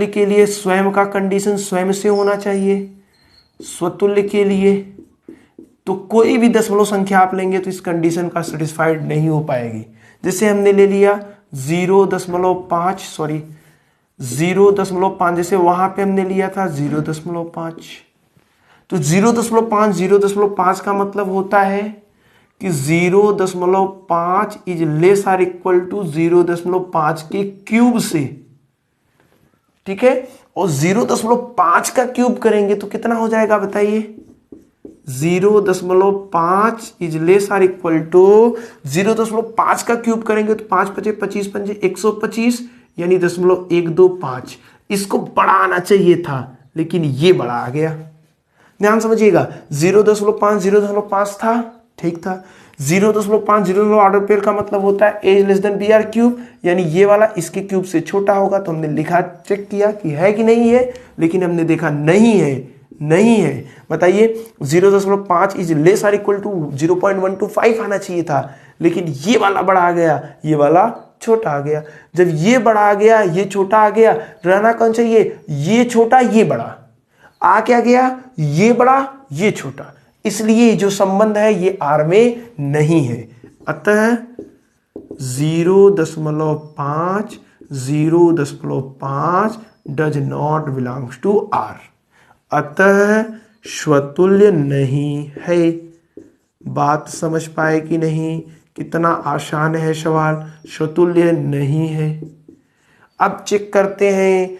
के लिए स्वयं का कंडीशन स्वयं से होना चाहिए। स्वतुल्य के लिए तो कोई भी दशमलव संख्या आप लेंगे तो इस कंडीशन का सेटिस्फाइड नहीं हो पाएगी। जैसे हमने ले लिया 0.5, सॉरी 0.5, जैसे वहां पे हमने लिया था 0.5, तो 0.5 का मतलब होता है कि 0.5 is less or equal to 0.5 के क्यूब से। ठीक है, और 0.5 का क्यूब करेंगे तो कितना हो जाएगा बताइए? 0.5 is less or equal to 0.5 का क्यूब करेंगे तो 5 पचे 25 पंजे 125, यानी 0.125। इसको बड़ा आना चाहिए था, लेकिन ये बड़ा आ गया। ध्यान समझिएगा, 0.5 था, ठीक था। 0.5 ऑर्डर पेयर का मतलब होता है A less than B R cube, यानी ये वाला इसके क्यूब से छोटा होगा। तो हमने लिखा, चेक किया कि है कि नहीं है, लेकिन हमने देखा नहीं है। बताइए 0.5 is less or equal to 0.125 आना चाहिए था, लेकिन ये वाला बड़ा आ गया, ये वाला छोटा आ गया। जब ये बड़ा आ गया, ये छोटा आ गया, रहना कौन चाहिए? ये छोटा ये बड़ा। आ क्या गया? ये बड़ा ये छोटा, इसलिए जो संबंध है ये आर में नहीं है। अतः 0.5 does not belongs to R, अतः स्वतुल्य नहीं है। बात समझ पाए कि नहीं? कितना आसान है सवाल, स्वतुल्य नहीं है। अब चेक करते हैं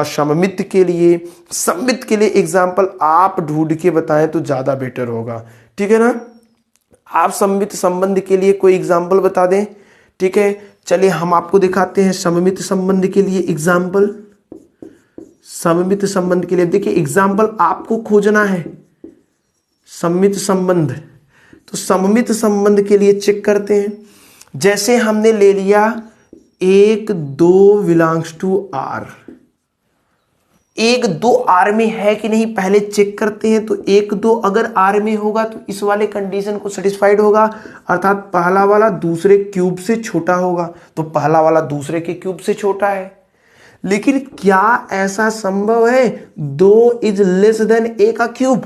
सममित के लिए। सममित के लिए एग्जाम्पल आप ढूंढ के बताएं तो ज्यादा बेटर होगा। ठीक है ना? आप सममित संबंध के लिए कोई एग्जाम्पल बता दें। ठीक है, चलिए हम आपको दिखाते हैं सममित संबंध के लिए एग्जाम्पल। सममित संबंध के लिए देखिए एग्जाम्पल आपको खोजना है। सममित संबंध, तो सममित संबंध के लिए चेक करते हैं। जैसे हमने ले लिया 1 2 बिलोंग्स टू आर। 1 2 आर में है कि नहीं पहले चेक करते हैं। तो 1 2 अगर आर में होगा तो इस वाले कंडीशन को सेटिस्फाइड होगा, अर्थात पहला वाला दूसरे क्यूब से छोटा होगा। तो पहला वाला दूसरे के क्यूब से छोटा है। लेकिन क्या ऐसा संभव है 2 इज लेस देन ए का क्यूब?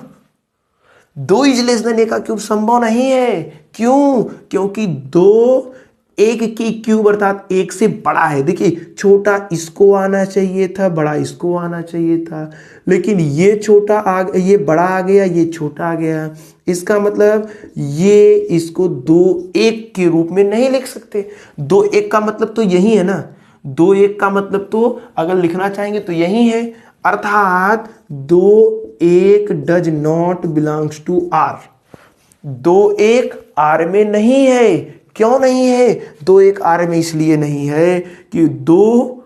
2 इज लेस देन ए का क्यूब संभव नहीं है। क्यों? क्योंकि 2 एक की क्यूब अर्थात एक से बड़ा है। देखिए छोटा इसको आना चाहिए था, बड़ा इसको आना चाहिए था, लेकिन ये छोटा ये बड़ा आ गया, ये छोटा आ गया। इसका मतलब ये इसको 2 1 के रूप में नहीं लिख सकते। 2 1 का मतलब तो यही है ना, 2 1 का मतलब तो अगर लिखना चाहेंगे तो यही है, अर्थात 2 1 does not belongs to R. 2 1 R में नहीं है। क्यों नहीं है? 2 1 आर में इसलिए नहीं है कि 2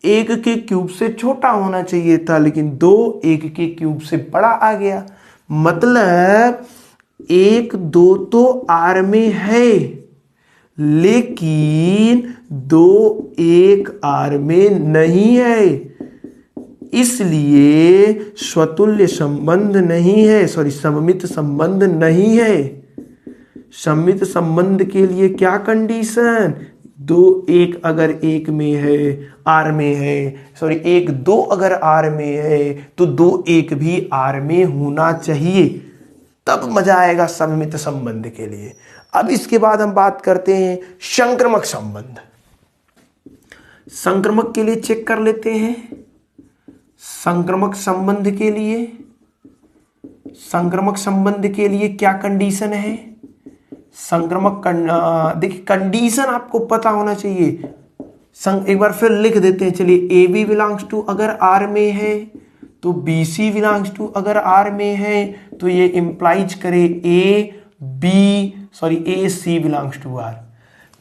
1 के क्यूब से छोटा होना चाहिए था, लेकिन 2 1 के क्यूब से बड़ा आ गया। मतलब 1 2 तो आर में है, लेकिन 2 1 आर में नहीं है, इसलिए स्वतुल्य संबंध नहीं है, सममित संबंध नहीं है। सममित संबंध के लिए क्या कंडीशन? 2 1 अगर 1 में है, आर में है, 1 2 अगर आर में है, तो 2 1 भी आर में होना चाहिए, तब मजा आएगा सममित संबंध के लिए। अब इसके बाद हम बात करते हैं संक्रमक संबंध। संक्रमक के लिए चेक कर लेते हैं। संक्रमक संबंध के लिए क्या कंडीशन है? देखिए कंडीशन आपको पता होना चाहिए। एक बार फिर लिख देते हैं, चलिए ए बी बिलोंग्स टू अगर आर में है तो बी सी बिलोंग्स टू अगर आर में है तो ये इंप्लाइज करे ए सी बिलोंग्स टू आर।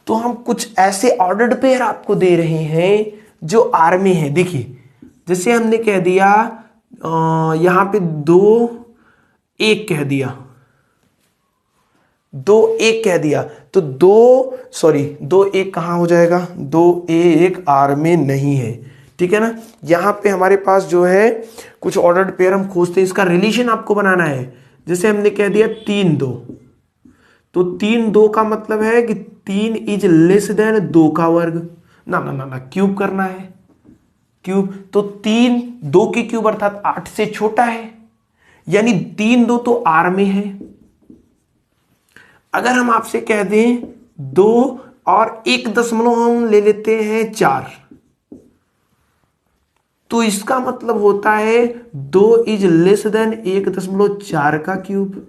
तो हम कुछ ऐसे ऑर्डर्ड पेयर आपको दे रहे हैं जो आर में है। देखिए जैसे हमने कह दिया यहां पे 2 1 कह दिया, 2 1 कह दिया, तो 2 1 कहां हो जाएगा? 2 1 आर में नहीं है, ठीक है ना। यहां पे हमारे पास जो है कुछ ऑर्डर्ड पेयर हम खोजते हैं, इसका रिलेशन आपको बनाना है। जैसे हमने कह दिया 3 2, तो 3 2 का मतलब है कि 3 इज लेस देन 2 का वर्ग। ना क्यूब करना है, क्यूब। तो 3 2 के क्यूब अर्थात 8 से छोटा है, यानी 3 2 तो आर में है। अगर हम आपसे कह दें 2 और 1 दशमलव हम ले लेते हैं 4, तो इसका मतलब होता है 2 इज लेस देन 1.4 का क्यूब।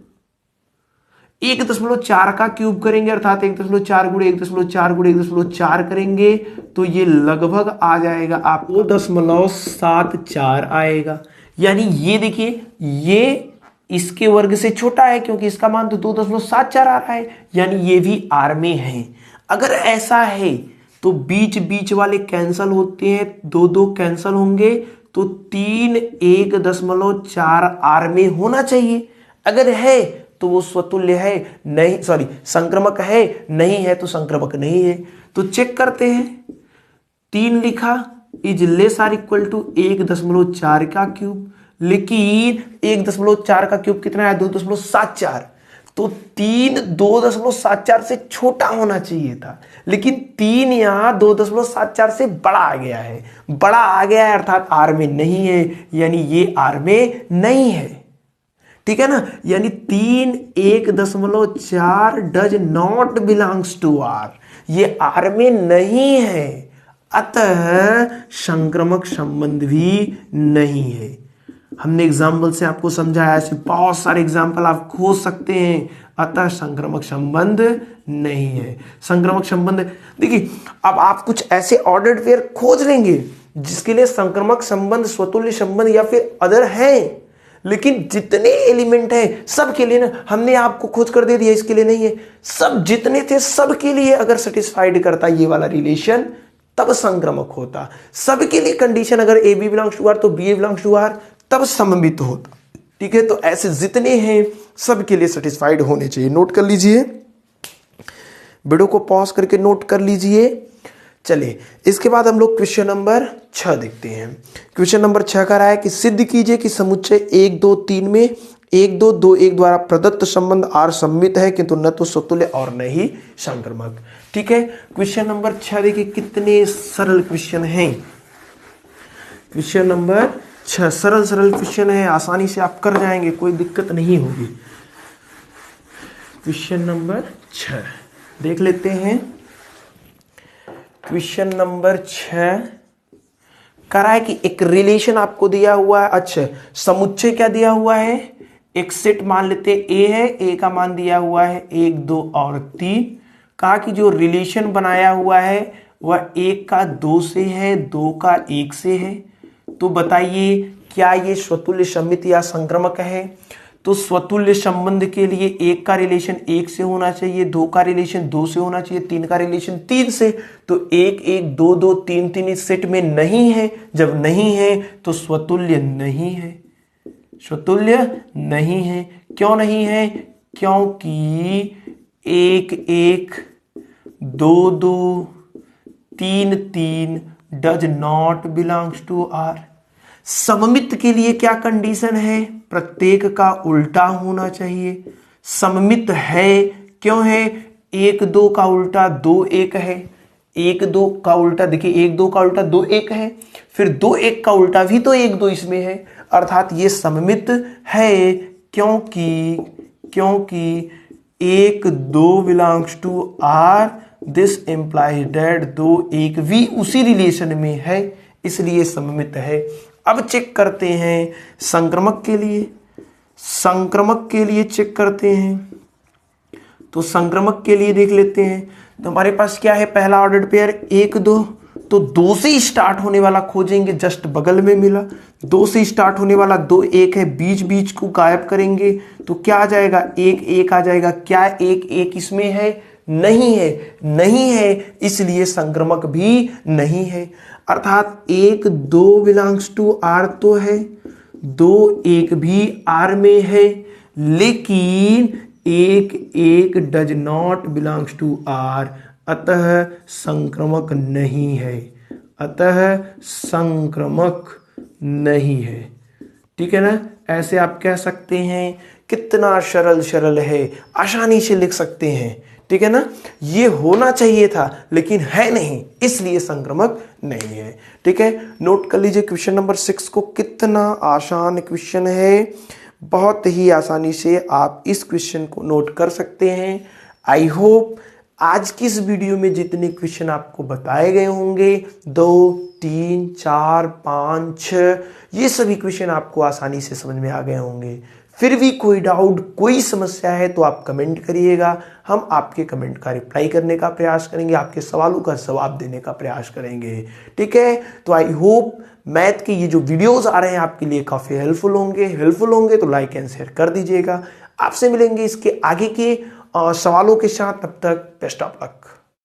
1.4 का क्यूब करेंगे अर्थात 1.4 गुणे 1.4 गुणे 1.4 करेंगे तो ये लगभग आ जाएगा आपको 2.74 आएगा। यानी ये देखिए ये इसके वर्ग से छोटा है क्योंकि इसका मान तो 2.74 आ रहा है, यानी ये भी आर में है। अगर ऐसा है तो बीच बीच वाले कैंसल होते हैं, 2 2 कैंसल होंगे, तो 3 1.4 आर में होना चाहिए। अगर है तो वो स्वतुल्य है, नहीं संक्रमक है, नहीं है तो संक्रमक नहीं है। तो चेक करते हैं, 3 लिखा is less or equal to 1.4 का क्यूब, लेकिन 1.4 का क्यूब कितना है? 2.74, तो 3 2.74 से छोटा होना चाहिए था, लेकिन 3 यहां 2.74 से बड़ा आ गया है। बड़ा आ गया है अर्थात आर में नहीं है, यानी ये आर में नहीं है, ठीक है ना। यानी 3 1.4 does not belongs to R, ये आर में नहीं है, अतः संक्रमक संबंध भी नहीं है। हमने एग्जाम्पल से आपको समझाया, ऐसे बहुत सारे एग्जाम्पल आप खोज सकते हैं, अतः संक्रमक संबंध नहीं है। संक्रमक संबंध देखिए, अब आप कुछ ऐसे ऑर्डर्ड पेयर खोज लेंगे जिसके लिए संक्रमक संबंध, स्वतुल्य संबंध या फिर अदर है, लेकिन जितने एलिमेंट हैं सब के लिए ना, हमने आपको खोज कर दे दिया इसके लिए नहीं है, सब जितने थे सब के लिए अगर सेटिस्फाइड करता ये वाला रिलेशन तब संक्रमक होता। सबके लिए कंडीशन अगर A B belongs to R तो B A belongs to R तब सममित होता, ठीक है। तो ऐसे जितने हैं सबके लिए सेटिस्फाइड होने चाहिए। नोट कर लीजिए, वीडियो को पॉज करके नोट कर लीजिए। चलिए इसके बाद हम लोग क्वेश्चन नंबर 6 देखते हैं। क्वेश्चन नंबर 6 कह रहा है कि सिद्ध कीजिए कि समुच्चय 1 2 3 में 1 2 2 1 द्वारा प्रदत्त संबंध आर सममित है किंतु न तो स्वतुल्य और न ही संक्रमक, ठीक है। क्वेश्चन नंबर 6 देखिए कितने सरल क्वेश्चन हैं। क्वेश्चन नंबर 6 सरल क्वेश्चन है, आसानी से आप कर जाएंगे, कोई दिक्कत नहीं होगी। क्वेश्चन नंबर 6 देख लेते हैं। क्वेश्चन नंबर 6 करा है कि एक रिलेशन आपको दिया हुआ है। अच्छा, समुच्चय क्या दिया हुआ है, एक सेट मान लेते ए है, ए का मान दिया हुआ है 1 2 और 3। कहा कि जो रिलेशन बनाया हुआ है वह 1 का 2 से है, 2 का 1 से है। तो बताइए क्या ये स्वतुल्य सममित या संक्रमक है। तो स्वतुल्य संबंध के लिए 1 का रिलेशन 1 से होना चाहिए, 2 का रिलेशन 2 से होना चाहिए, 3 का रिलेशन 3 से। तो 1 1 2 2 3 3 इस सेट में नहीं है। जब नहीं है तो स्वतुल्य नहीं है, स्वतुल्य नहीं है। क्यों नहीं है, क्योंकि 1 1 2 2 3 3 does not belongs to R. सममित के लिए क्या कंडीशन है, प्रत्येक का उल्टा होना चाहिए। सममित है, क्यों है, 1 2 का उल्टा 2 1 है। 1 2 का उल्टा देखिए, 1 2 का उल्टा 2 1 है, फिर 2 1 का उल्टा भी तो 1 2 इसमें है, अर्थात ये सममित है। क्योंकि 1 2 belongs to R, this implies that 2 1 भी उसी रिलेशन में है, इसलिए सममित है। अब चेक करते हैं संक्रमक के लिए। संक्रमक के लिए चेक करते हैं, तो संक्रमक के लिए देख लेते हैं। तो हमारे पास क्या है, पहला ऑर्डर्ड पेयर 1 2, तो 2 से स्टार्ट होने वाला खोजेंगे, जस्ट बगल में मिला। 2 से स्टार्ट होने वाला 2 1 है, बीच बीच को गायब करेंगे तो क्या आ जाएगा, 1 1 आ जाएगा। क्या 1 1 इसमें है, नहीं है, नहीं है, इसलिए संक्रमक भी नहीं है। अर्थात 1 2 बिलोंग्स टू आर तो है, 2 1 भी आर में है, लेकिन 1 1 does not belongs to R, अतः संक्रमक नहीं है, अतः संक्रमक नहीं है। ठीक है ना, ऐसे आप कह सकते हैं। कितना सरल है, आसानी से लिख सकते हैं। ठीक है ना, ये होना चाहिए था लेकिन है नहीं, इसलिए संक्रमक नहीं है। ठीक है, नोट कर लीजिए क्वेश्चन नंबर 6 को, कितना आसान क्वेश्चन है। बहुत ही आसानी से आप इस क्वेश्चन को नोट कर सकते हैं। आई होप आज की इस वीडियो में जितने क्वेश्चन आपको बताए गए होंगे, 2 3 4 5 6, ये सभी क्वेश्चन आपको आसानी से समझ में आ गए होंगे। फिर भी कोई डाउट, कोई समस्या है तो आप कमेंट करिएगा, हम आपके कमेंट का रिप्लाई करने का प्रयास करेंगे, आपके सवालों का जवाब देने का प्रयास करेंगे। ठीक है, तो आई होप मैथ के ये जो वीडियोस आ रहे हैं आपके लिए काफ़ी हेल्पफुल होंगे तो लाइक एंड शेयर कर दीजिएगा। आपसे मिलेंगे इसके आगे के सवालों के साथ, तब तक बेस्ट ऑफ लक।